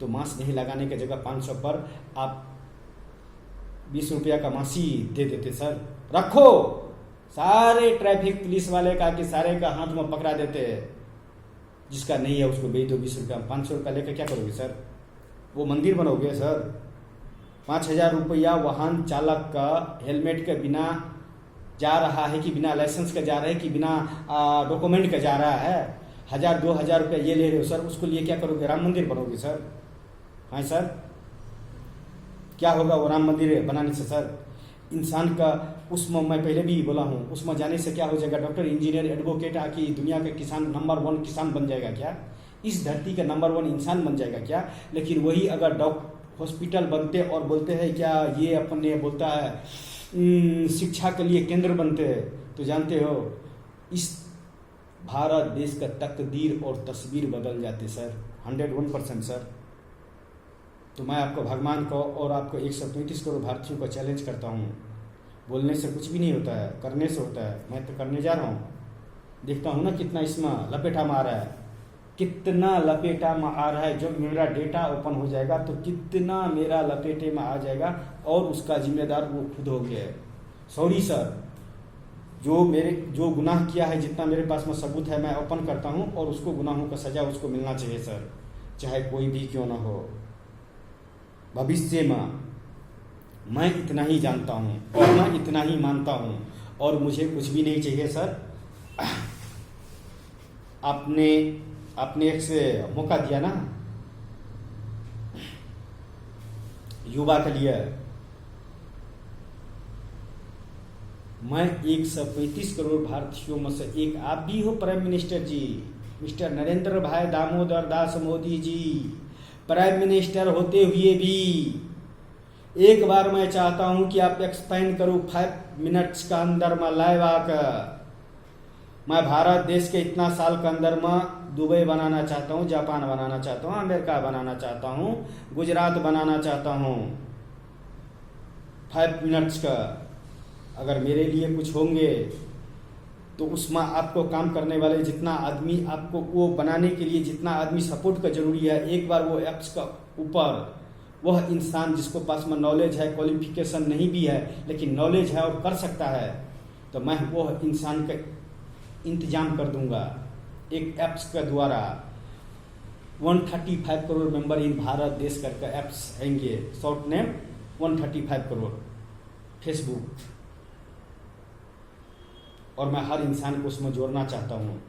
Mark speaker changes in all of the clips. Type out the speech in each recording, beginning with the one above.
Speaker 1: तो मास्क नहीं लगाने की जगह 500 पर आप 20 रुपया का मासी दे देते सर। रखो, सारे ट्रैफिक पुलिस वाले का कि सारे का हाथ में पकड़ा देते हैं, जिसका नहीं है उसको बेच दो 20 रुपया। 500 रुपया लेकर क्या करोगे सर? वो मंदिर बनोगे सर? 5,000 रुपया वाहन चालक का हेलमेट के बिना जा रहा है कि बिना लाइसेंस का जा रहा है कि बिना डॉक्यूमेंट का जा रहा है, 1,000-2,000 रुपया ये ले रहे हो सर, उसको लिए क्या करोगे? राम मंदिर बनोगे सर? हाँ सर, क्या होगा वो राम मंदिर बनाने से सर? इंसान का उसमें, मैं पहले भी बोला हूँ, उसमें जाने से क्या हो जाएगा? डॉक्टर, इंजीनियर, एडवोकेट आके दुनिया का किसान नंबर 1 किसान बन जाएगा क्या? इस धरती का नंबर 1 इंसान बन जाएगा क्या? लेकिन वही अगर हॉस्पिटल बनते और बोलते हैं क्या, ये अपने बोलता है शिक्षा के लिए केंद्र बनते हैं, तो जानते हो इस भारत देश का तकदीर और तस्वीर बदल जाते सर, 101% सर। तो मैं आपको, भगवान को और आपको 135 करोड़ भारतीयों को चैलेंज करता हूँ, बोलने से कुछ भी नहीं होता है, करने से होता है। मैं तो करने जा रहा हूँ, देखता हूँ ना कितना इसमें लपेटा मार रहा है, कितना लपेटा में आ रहा है। जब मेरा डेटा ओपन हो जाएगा तो कितना मेरा लपेटे में आ जाएगा, और उसका जिम्मेदार वो खुद हो गया है। सॉरी सर, जो गुनाह किया है, जितना मेरे पास में सबूत है मैं ओपन करता हूँ, और उसको गुनाहों का सजा उसको मिलना चाहिए सर, चाहे कोई भी क्यों ना हो। भविष्य में मैं इतना ही जानता हूँ और मैं इतना ही मानता हूँ, और मुझे कुछ भी नहीं चाहिए सर। आपने एक से मौका दिया ना युवा के लिए, मैं 135 करोड़ भारतीयों में से एक आप भी हो प्राइम मिनिस्टर जी, मिस्टर नरेंद्र भाई दामोदर दास मोदी जी। प्राइम मिनिस्टर होते हुए भी एक बार मैं चाहता हूं कि आप एक्सप्लेन करो 5 मिनट्स का अंदर में लाइव आकर। मैं भारत देश के इतना साल के अंदर में दुबई बनाना चाहता हूं, जापान बनाना चाहता हूं, अमेरिका बनाना चाहता हूं, गुजरात बनाना चाहता हूं। 5 मिनट्स का अगर मेरे लिए कुछ होंगे तो उसमें आपको काम करने वाले जितना आदमी, आपको वो बनाने के लिए जितना आदमी सपोर्ट का जरूरी है, एक बार वो ऐप्स का ऊपर वह इंसान जिसको पास में नॉलेज है, क्वालिफिकेशन नहीं भी है लेकिन नॉलेज है और कर सकता है, तो मैं वो इंसान का इंतजाम कर दूंगा। एक ऐप्स के द्वारा 135 करोड़ मेंबर इन भारत देश करके ऐप्स आएंगे, शॉर्ट नेम 135 करोड़ फेसबुक, और मैं हर इंसान को उसमें जोड़ना चाहता हूँ।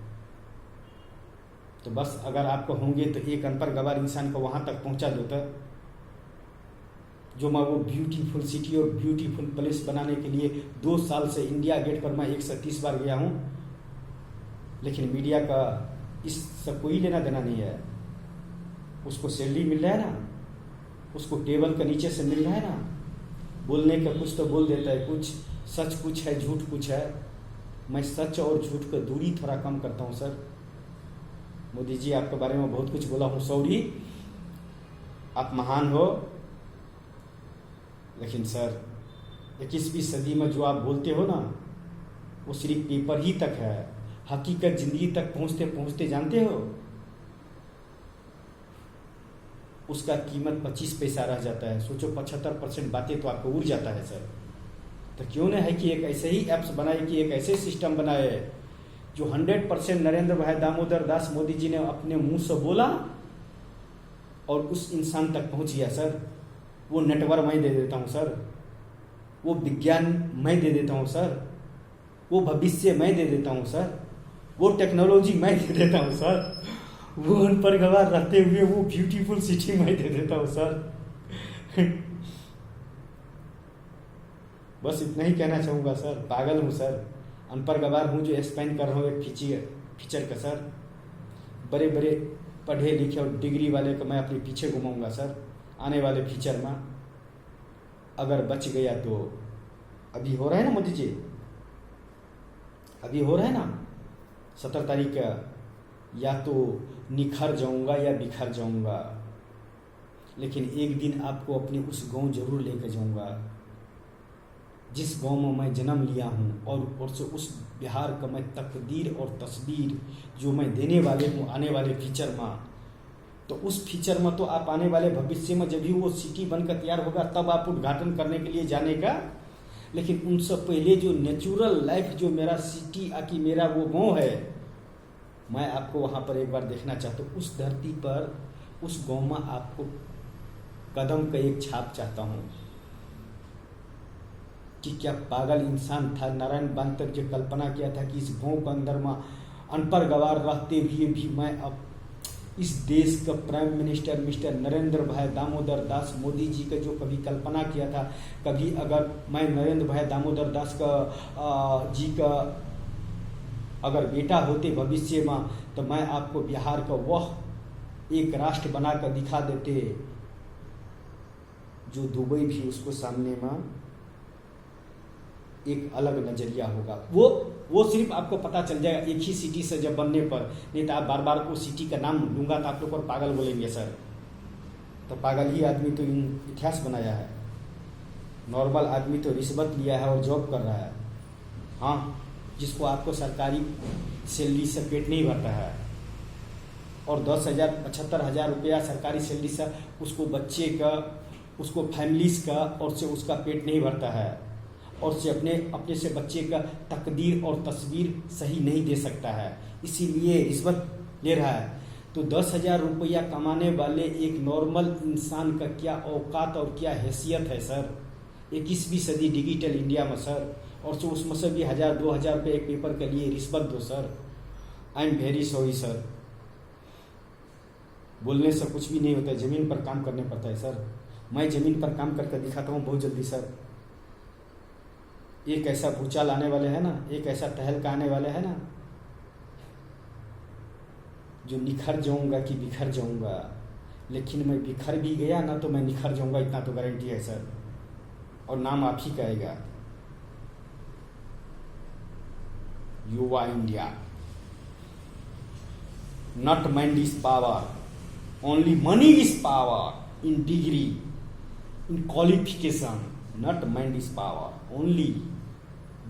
Speaker 1: तो बस अगर आपको होंगे तो एक अनपढ़ गवार इंसान को वहाँ तक पहुँचा देता, जो मैं वो ब्यूटीफुल सिटी और ब्यूटीफुल प्लेस बनाने के लिए 2 साल से इंडिया गेट पर मैं 130 बार गया हूँ, लेकिन मीडिया का इससे कोई लेना देना नहीं है। उसको सैलरी मिल रहा है ना, उसको टेबल के नीचे से मिल रहा है ना, बोलने का कुछ तो बोल देता है, कुछ सच कुछ है, झूठ कुछ है। मैं सच और झूठ का दूरी थोड़ा कम करता हूँ सर। मोदी जी, आपके बारे में बहुत कुछ बोला हूँ, सॉरी, आप महान हो, लेकिन सर 21वीं सदी में जो आप बोलते हो ना, वो सिर्फ पेपर ही तक है, हकीकत जिंदगी तक पहुँचते पहुँचते जानते हो उसका कीमत 25 पैसा रह जाता है। सोचो 75% बातें तो आपको उड़ जाता है सर। तो क्यों न है कि एक ऐसे ही ऐप्स बनाए, कि एक ऐसे सिस्टम बनाए जो 100% नरेंद्र भाई दामोदर दास मोदी जी ने अपने मुंह से बोला और उस इंसान तक पहुंच गया सर। वो नेटवर्क मैं दे देता हूं सर, वो विज्ञान मैं दे देता हूं सर, वो भविष्य मैं दे देता हूं सर, वो टेक्नोलॉजी मैं दे देता हूं सर, वो अनपढ़ गवार रहते हुए वो ब्यूटीफुल सिटी मैं दे देता हूं सर। बस इतना ही कहना चाहूँगा सर। पागल हूँ सर, अनपढ़ गवार हूँ जो एक्सप्लेन कर रहा हूँ एक फीचर का सर। बड़े बड़े पढ़े लिखे और डिग्री वाले को मैं अपने पीछे घुमाऊंगा सर आने वाले फ्यूचर में, अगर बच गया तो। अभी हो रहा है ना मोदी जी, अभी हो रहा है ना 17 तारीख का, या तो निखर जाऊंगा या बिखर जाऊंगा, लेकिन एक दिन आपको अपने उस गांव जरूर लेकर जाऊंगा जिस गांव में मैं जन्म लिया हूं, और से उस बिहार का मैं तकदीर और तस्वीर जो मैं देने वाले हूं आने वाले फ्यूचर में, तो उस फीचर में तो आप आने वाले भविष्य में जब भी वो सिटी बनकर तैयार होगा तब आप उद्घाटन करने के लिए जाने का। लेकिन उनसे पहले जो नेचुरल लाइफ जो मेरा सिटी आकि मेरा वो गाँव है, मैं आपको वहाँ पर एक बार देखना चाहता हूँ। उस धरती पर उस गाँव में आपको कदम का एक छाप चाहता हूँ कि क्या पागल इंसान था नारायण बांतर जो कल्पना किया था कि इस गाँव के अंदर में अनपढ़ गवार रहते हुए भी मैं अब इस देश का प्राइम मिनिस्टर मिस्टर नरेंद्र भाई दामोदर दास मोदी जी का जो कभी कल्पना किया था, कभी अगर मैं नरेंद्र भाई दामोदर दास का जी का अगर बेटा होते भविष्य में तो मैं आपको बिहार का वह एक राष्ट्र बना कर दिखा देते जो दुबई भी उसको सामने में एक अलग नजरिया होगा। वो सिर्फ आपको पता चल जाएगा एक ही सिटी से जब बनने पर, नहीं तो आप बार बार उस सिटी का नाम लूंगा तो आप लोग और पागल बोलेंगे सर। तो पागल ही आदमी तो इतिहास बनाया है, नॉर्मल आदमी तो रिश्वत लिया है और जॉब कर रहा है। हाँ, जिसको आपको सरकारी सैलरी से पेट नहीं भरता है और 10,000 75,000 रुपया सरकारी सैलरी से उसको बच्चे का उसको फैमिलीज का और से उसका पेट नहीं भरता है और से अपने से बच्चे का तकदीर और तस्वीर सही नहीं दे सकता है, इसीलिए रिश्वत ले रहा है। तो 10,000 रुपया कमाने वाले एक नॉर्मल इंसान का क्या औकात और क्या हैसियत है सर 21वीं सदी डिजिटल इंडिया में सर। और तो उसमें से भी 1,000-2,000 रुपये एक पेपर के लिए रिश्वत दो sir. I am very sorry sir. बोलने से कुछ भी नहीं होता है, ज़मीन पर काम करने पड़ता है सर। मैं ज़मीन पर काम करके दिखाता हूँ बहुत जल्दी सर। एक ऐसा भूचाल आने वाले है ना, एक ऐसा तहलका आने वाला है ना, जो निखर जाऊंगा कि बिखर जाऊंगा। लेकिन मैं बिखर भी गया ना तो मैं निखर जाऊंगा, इतना तो गारंटी है सर। और नाम आप ही कहेगा, युवा India. Not mind is power, only money is power in degree, in qualification. Not mind is power, only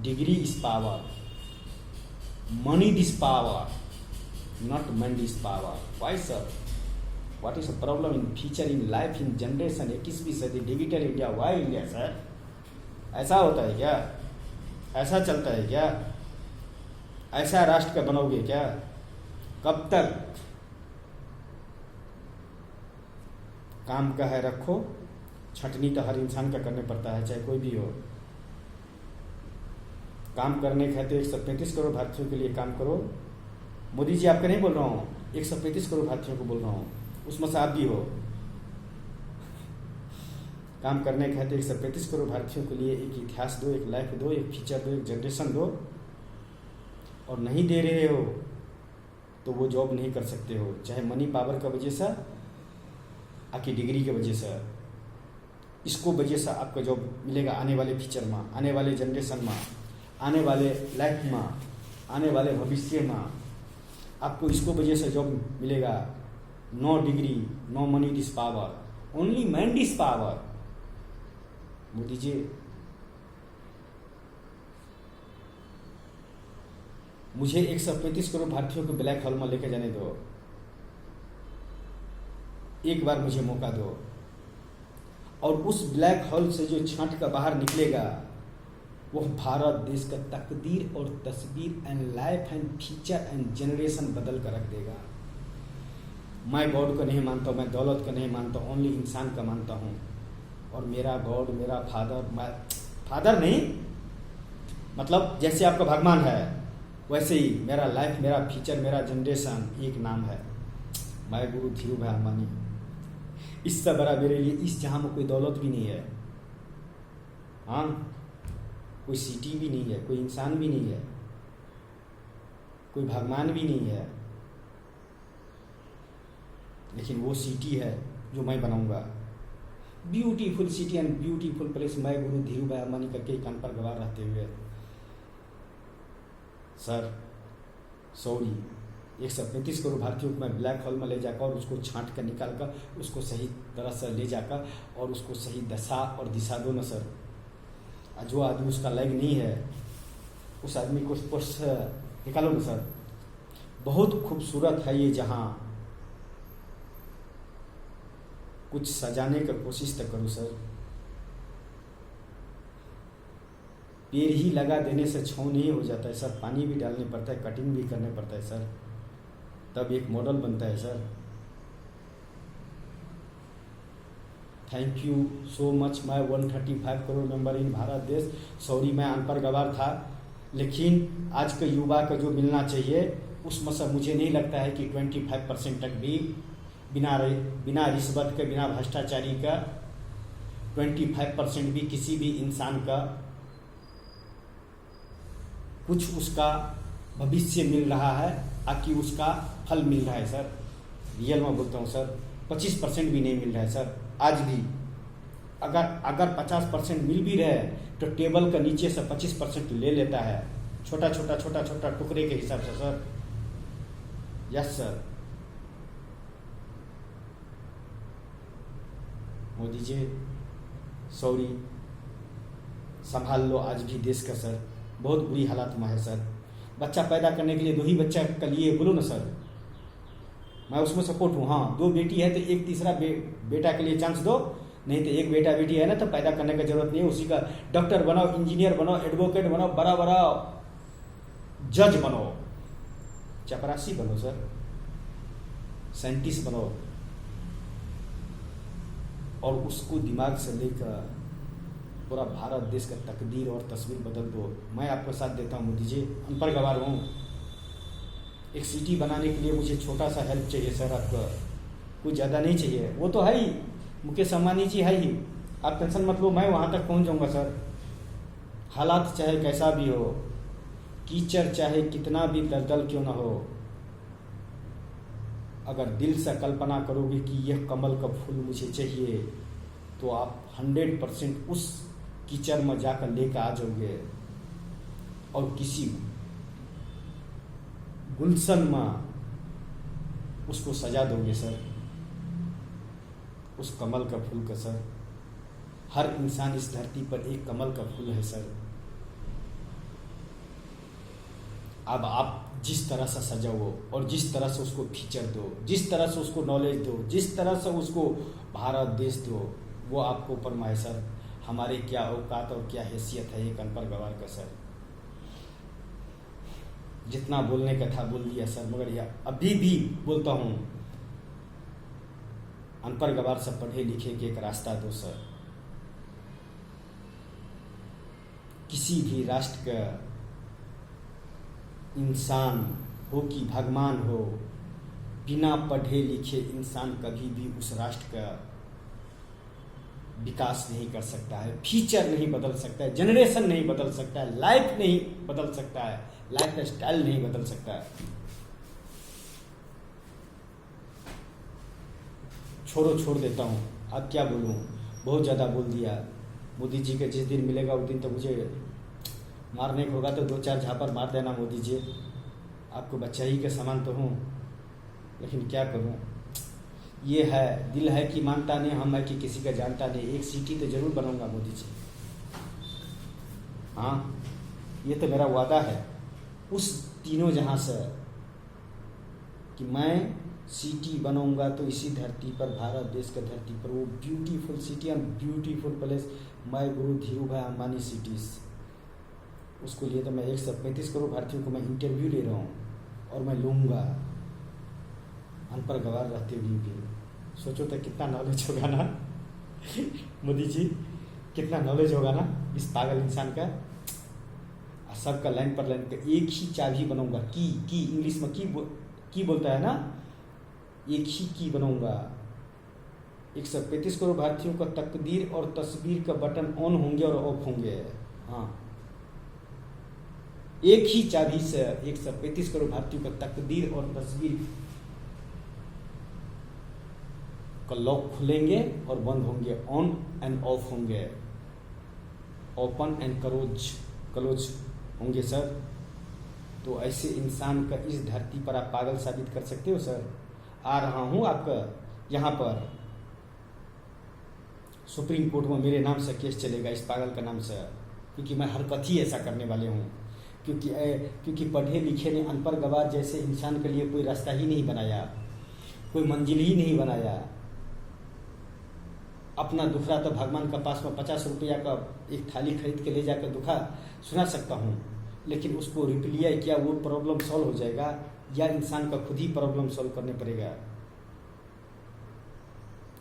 Speaker 1: degree is power, money is power, not mind is power. Why sir? What is the problem in future, in life, in generation 21वीं सदी digital India? Why India sir? ऐसा होता है क्या? ऐसा चलता है क्या? ऐसा राष्ट्र का बनोगे क्या? कब तक? काम का है रखो, छटनी तो हर इंसान का करने पड़ता है, चाहे कोई भी हो। काम करने के तो 135 करोड़ भारतीयों के लिए काम करो। मोदी जी आपका नहीं बोल रहा हूँ, 135 करोड़ भारतीयों को बोल रहा हूँ, उसमें से आप भी हो। काम करने के तो 135 करोड़ भारतीयों के लिए एक इतिहास दो, एक लाइफ दो, एक फ्यूचर दो, एक जनरेशन दो। और नहीं दे रहे हो तो वो जॉब नहीं कर सकते हो, चाहे मनी पावर का वजह से आपकी डिग्री की वजह से। इसको वजह से आपका जॉब मिलेगा आने वाले फ्यूचर में, आने वाले जनरेशन में, आने वाले लाइफ में, आने वाले भविष्य में आपको इसको वजह से जॉब मिलेगा। No degree, no money is power, only mind is power. Modi ji, मुझे 135 करोड़ भारतीयों को ब्लैक होल में लेके जाने दो। एक बार मुझे मौका दो और उस ब्लैक होल से जो छांट का बाहर निकलेगा वो भारत देश का तकदीर और तस्वीर and life and future and generation बदल कर रख देगा। मैं गॉड को नहीं मानता हूँ, मैं दौलत को नहीं मानता हूँ, ओनली इंसान का मानता हूँ। और मेरा गॉड, मेरा फादर नहीं, मतलब जैसे आपका भगवान है वैसे ही मेरा लाइफ, मेरा फ्यूचर, मेरा जनरेशन एक नाम है, मैं गुरु धीरू भाई अंबानी। इससे बड़ा मेरे लिए इस जहां में कोई दौलत भी नहीं है। हाँ, कोई सिटी भी नहीं है, कोई इंसान भी नहीं है, कोई भगवान भी नहीं है, लेकिन वो सिटी है जो मैं बनाऊंगा। Beautiful city and beautiful place, मैं गुरु धीरू भाई अंबानी करके कान पर गवार रहते हुए। सर सॉरी, 135 करोड़ भारतीयों को मैं ब्लैक होल में ले जाकर और उसको छांट कर निकाल कर उसको सही तरह से ले जाकर और उसको सही दशा और दिशा दो ना सर। जो आदमी उसका लायक नहीं है उस आदमी को स्पर्श निकालो ना सर। बहुत खूबसूरत है ये जहां, कुछ सजाने का कोशिश तो करो सर। पेड़ ही लगा देने से छाँव नहीं हो जाता है सर, पानी भी डालने पड़ता है, कटिंग भी करने पड़ता है सर, तब एक मॉडल बनता है sir. Thank you so much. मैं 135 करोड़ मेंबर इन भारत देश। सॉरी मैं अनपढ़ गवार था, लेकिन आज के युवा को जो मिलना चाहिए उसमें से मुझे नहीं लगता है कि 25% तक भी बिना रिश्वत के, बिना भ्रष्टाचारी का 25% भी किसी भी इंसान का कुछ उसका भविष्य मिल रहा है, आकि उसका फल मिल रहा है सर। रियल में बोलता हूँ सर, 25% भी नहीं मिल रहा है सर आज भी। अगर 50% मिल भी रहे तो टेबल के नीचे से 25% ले लेता है, छोटा छोटा टुकड़े के हिसाब से sir. Yes sir. Modi ji sorry, संभाल लो आज भी देश का सर, बहुत बुरी हालत में है सर। बच्चा पैदा करने के लिए 2 ही बच्चा के लिए बोलो ना सर, मैं उसमें सपोर्ट हूँ। हाँ 2 बेटी है तो एक तीसरा बेटा के लिए चांस दो, नहीं तो एक बेटा बेटी है ना तो पैदा करने की जरूरत नहीं है। उसी का डॉक्टर बनाओ, इंजीनियर बनाओ, एडवोकेट बनाओ, बड़ा जज बनो, चपरासी बनो सर, साइंटिस्ट बनो, और उसको दिमाग से लेकर पूरा भारत देश का तकदीर और तस्वीर बदल दो। मैं आपको साथ देता हूँ मोदी जी, अनपढ़ गवार हूँ। एक सिटी बनाने के लिए मुझे छोटा सा हेल्प चाहिए सर आपका, कुछ ज़्यादा नहीं चाहिए। वो तो है ही, मुकेश अंबानी जी है ही, आप टेंशन मत लो, मैं वहाँ तक पहुँच जाऊँगा सर। हालात चाहे कैसा भी हो, कीचड़ चाहे कितना भी दलदल क्यों ना हो, अगर दिल से कल्पना करोगे कि यह कमल का फूल मुझे चाहिए, तो आप 100% उस कीचड़ में जाकर लेकर आ जाओगे और किसी गुलशन में उसको सजा दोगे सर, उस कमल का फूल का सर। हर इंसान इस धरती पर एक कमल का फूल है सर। अब आप जिस तरह से सजाओ और जिस तरह से उसको फीचर दो, जिस तरह से उसको नॉलेज दो, जिस तरह से उसको भारत देश दो, वो आपको ऊपर में है सर। हमारे क्या औकात और क्या हैसियत है एक अनपढ़ गवार का सर। जितना बोलने का था बोल दिया सर, मगर यह अभी भी बोलता हूँ, अनपढ़ गवार से पढ़े लिखे के एक रास्ता दो सर। किसी भी राष्ट्र का इंसान हो कि भगवान हो, बिना पढ़े लिखे इंसान कभी भी उस राष्ट्र का विकास नहीं कर सकता है, फीचर नहीं बदल सकता है, जनरेशन नहीं बदल सकता है, लाइफ नहीं बदल सकता है, लाइफ स्टाइल नहीं बदल सकता है। छोड़ देता हूँ, अब क्या बोलूँ, बहुत ज़्यादा बोल दिया। मोदी जी के जिस दिन मिलेगा उस दिन तो मुझे मारने को होगा, तो 2-4 झापर मार देना मोदी जी। आपको बच्चा ही के समान तो हूँ, लेकिन क्या करूँ, ये है दिल है कि मानता नहीं, हम है कि किसी का जानता नहीं। एक सिटी तो जरूर बनूंगा मोदी जी, हाँ ये तो मेरा वादा है उस तीनों जहां से, कि मैं सिटी बनाऊंगा तो इसी धरती पर, भारत देश के धरती पर, वो beautiful city and beautiful place, मैं गुरु धीरू भाई अंबानी सिटीज। उसके लिए तो मैं 135 करोड़ भारतीयों को मैं इंटरव्यू ले रहा हूँ और मैं लूँगा, अनपढ़ गवार रहते हुए भी। सोचो तो कितना नॉलेज होगा ना मोदी जी, कितना नॉलेज होगा ना इस पागल इंसान का। सबका लाइन पर लाइन का एक ही चाबी बनाऊंगा, की इंग्लिश में की बोलता है ना, एक ही की बनाऊंगा। 135 करोड़ भारतीयों का तकदीर और तस्वीर का बटन ऑन होंगे और ऑफ होंगे। हाँ, एक ही चाबी से 135 करोड़ भारतीयों का तकदीर और तस्वीर का लॉक खुलेंगे और बंद होंगे, ऑन एंड ऑफ होंगे, ओपन एंड क्लोज होंगे सर। तो ऐसे इंसान का इस धरती पर आप पागल साबित कर सकते हो सर। आ रहा हूं आपका यहाँ पर, सुप्रीम कोर्ट में मेरे नाम से केस चलेगा इस पागल का नाम से, क्योंकि मैं हरकत ही ऐसा करने वाले हूँ। क्योंकि पढ़े लिखे ने अनपढ़ गवार जैसे इंसान के लिए कोई रास्ता ही नहीं बनाया, कोई मंजिल ही नहीं बनाया। अपना दुखड़ा तो भगवान के पास में 50 रुपया का एक थाली खरीद के ले जाकर दुखा सुना सकता हूँ, लेकिन उसको रिप्लाई किया वो प्रॉब्लम सॉल्व हो जाएगा या इंसान का खुद ही प्रॉब्लम सॉल्व करने पड़ेगा।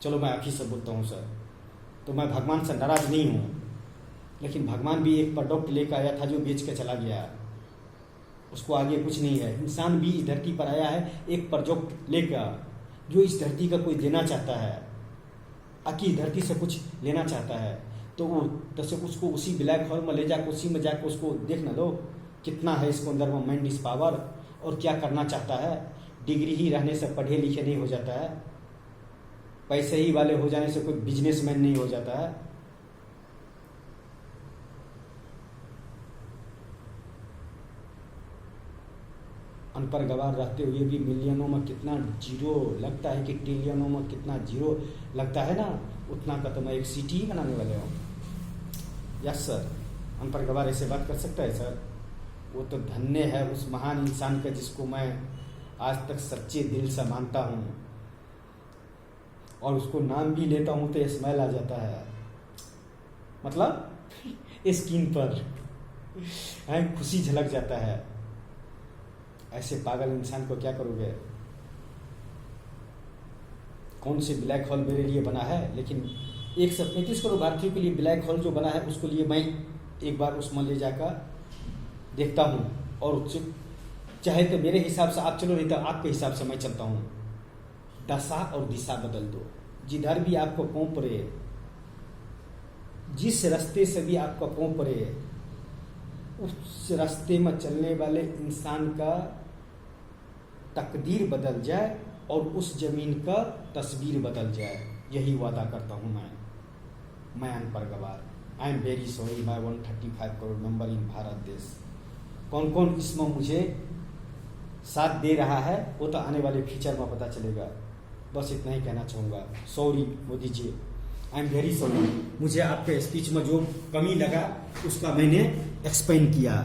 Speaker 1: चलो मैं आप ही से बोलता हूँ सर, तो मैं भगवान से नाराज नहीं हूँ, लेकिन भगवान भी एक प्रोडक्ट लेकर आया था जो बेच के चला गया, उसको आगे कुछ नहीं है। इंसान भी इस धरती पर आया है एक प्रोजेक्ट लेकर, जो इस धरती का कोई देना चाहता है, आखिर इस धरती से कुछ लेना चाहता है, तो वो जैसे उसको उसी ब्लैक होल में ले जाकर उसी में जाकर उसको देख न लो कितना है इसको अंदर में माइंड इस पावर और क्या करना चाहता है। डिग्री ही रहने से पढ़े लिखे नहीं हो जाता है, पैसे ही वाले हो जाने से कोई बिजनेसमैन नहीं हो जाता है। अनपढ़ गवार रहते हुए भी मिलियनों में कितना जीरो लगता है कि ट्रिलियनों में कितना जीरो लगता है ना, उतना का तो मैं एक सिटी ही बनाने वाले हूँ। यस सर, अनपढ़ गवार ऐसे बात कर सकता है सर? वो तो धन्य है उस महान इंसान का जिसको मैं आज तक सच्चे दिल से मानता हूँ, और उसको नाम भी लेता हूँ तो स्माइल आ जाता है, मतलब स्किन पर खुशी झलक जाता है। ऐसे पागल इंसान को क्या करोगे? कौन से ब्लैक होल मेरे लिए बना है, लेकिन 135 करोड़ भारतीयों के लिए ब्लैक होल जो बना है उसको लिए मैं एक बार उसमें ले जाकर देखता हूँ, और चाहे तो मेरे हिसाब से आप चलो, नहीं तो आपके हिसाब से मैं चलता हूँ। दशा और दिशा बदल दो, जिधर भी आपको पाँव पड़े, जिस रास्ते से भी आपका पाँव पड़े, उस रास्ते में चलने वाले इंसान का तकदीर बदल जाए और उस जमीन का तस्वीर बदल जाए, यही वादा करता हूँ मैं अनपढ़ गवार। आई am very sorry my 135 crore member in Bharat देश। कौन कौन इसमें मुझे साथ दे रहा है वो तो आने वाले फ्यूचर में पता चलेगा। बस इतना ही कहना चाहूँगा। Sorry Modi ji, I am very sorry. मुझे आपके स्पीच में जो कमी लगा उसका मैंने एक्सप्लेन किया।